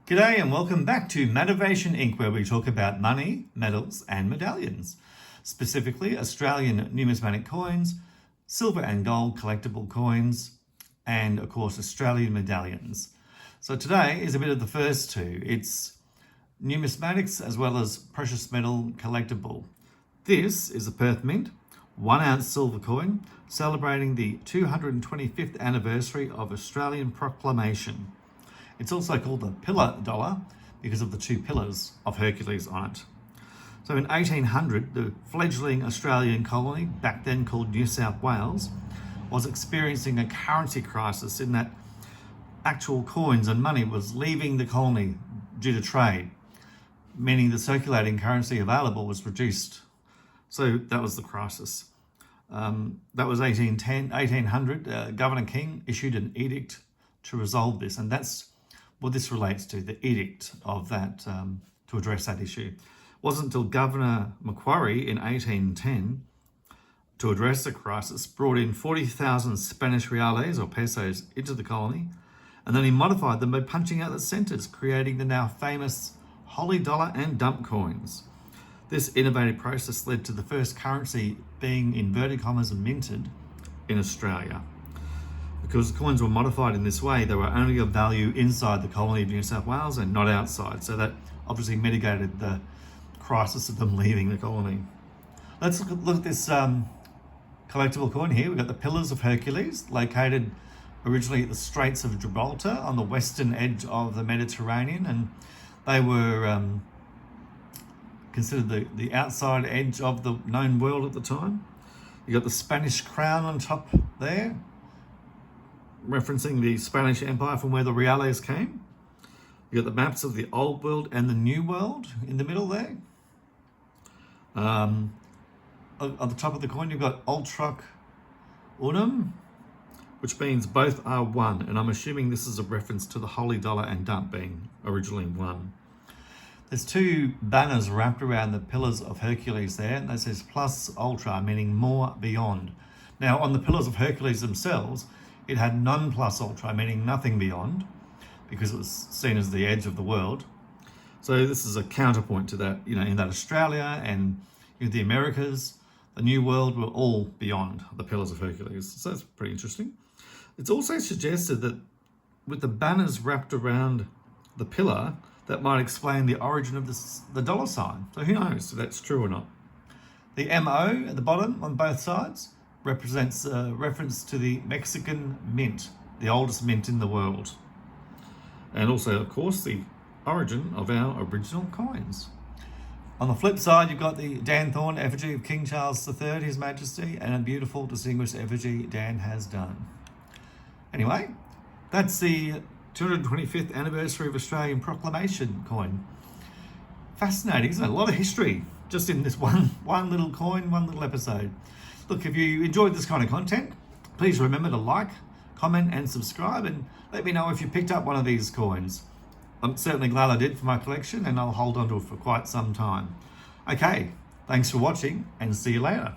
G'day and welcome back to Motivation Inc., where we talk about money, medals and medallions, specifically Australian numismatic coins, silver and gold collectible coins, and of course Australian medallions. So today is a bit of the first two. It's numismatics as well as precious metal collectible. This is a Perth Mint 1 ounce silver coin celebrating the 225th anniversary of Australian Proclamation. It's also called the pillar dollar because of the two pillars of Hercules on it. So in 1800, the fledgling Australian colony, back then called New South Wales, was experiencing a currency crisis in that actual coins and money was leaving the colony due to trade, meaning the circulating currency available was reduced. So that was the crisis. That was 1800. Governor King issued an edict to resolve this, and that's what this relates to, the edict of that, to address that issue. It wasn't until Governor Macquarie in 1810, to address the crisis, brought in 40,000 Spanish reales or pesos into the colony, and then he modified them by punching out the centres, creating the now famous Holly dollar and dump coins. This innovative process led to the first currency being, inverted commas, minted in Australia. Because the coins were modified in this way, they were only of value inside the colony of New South Wales and not outside. So that obviously mitigated the crisis of them leaving the colony. Let's look at this collectible coin here. We've got the Pillars of Hercules, located originally at the Straits of Gibraltar on the western edge of the Mediterranean. And they were considered the outside edge of the known world at the time. You got the Spanish crown on top there, referencing the Spanish Empire from where the reales came. You got the maps of the Old World and the New World in the middle there. On the top of the coin, you've got Ultrac Unum, which means both are one. And I'm assuming this is a reference to the Holy Dollar and Dump being originally one. There's two banners wrapped around the Pillars of Hercules there, and that says plus ultra, meaning more beyond. Now, on the Pillars of Hercules themselves, it had non plus ultra, meaning nothing beyond, because it was seen as the edge of the world. So this is a counterpoint to that, in that Australia and the Americas, the New World were all beyond the Pillars of Hercules. So that's pretty interesting. It's also suggested that with the banners wrapped around the pillar, that might explain the origin of the dollar sign. So who knows if that's true or not. The MO at the bottom on both sides represents a reference to the Mexican mint, the oldest mint in the world. And also, of course, the origin of our original coins. On the flip side, you've got the Dan Thorne effigy of King Charles III, His Majesty, and a beautiful, distinguished effigy Dan has done. Anyway, that's the 225th anniversary of Australian Proclamation coin. Fascinating, isn't it? A lot of history just in this one little coin, one little episode. Look, if you enjoyed this kind of content, please remember to like, comment and subscribe, and let me know if you picked up one of these coins. I'm certainly glad I did for my collection, and I'll hold on to it for quite some time. Okay, thanks for watching and see you later.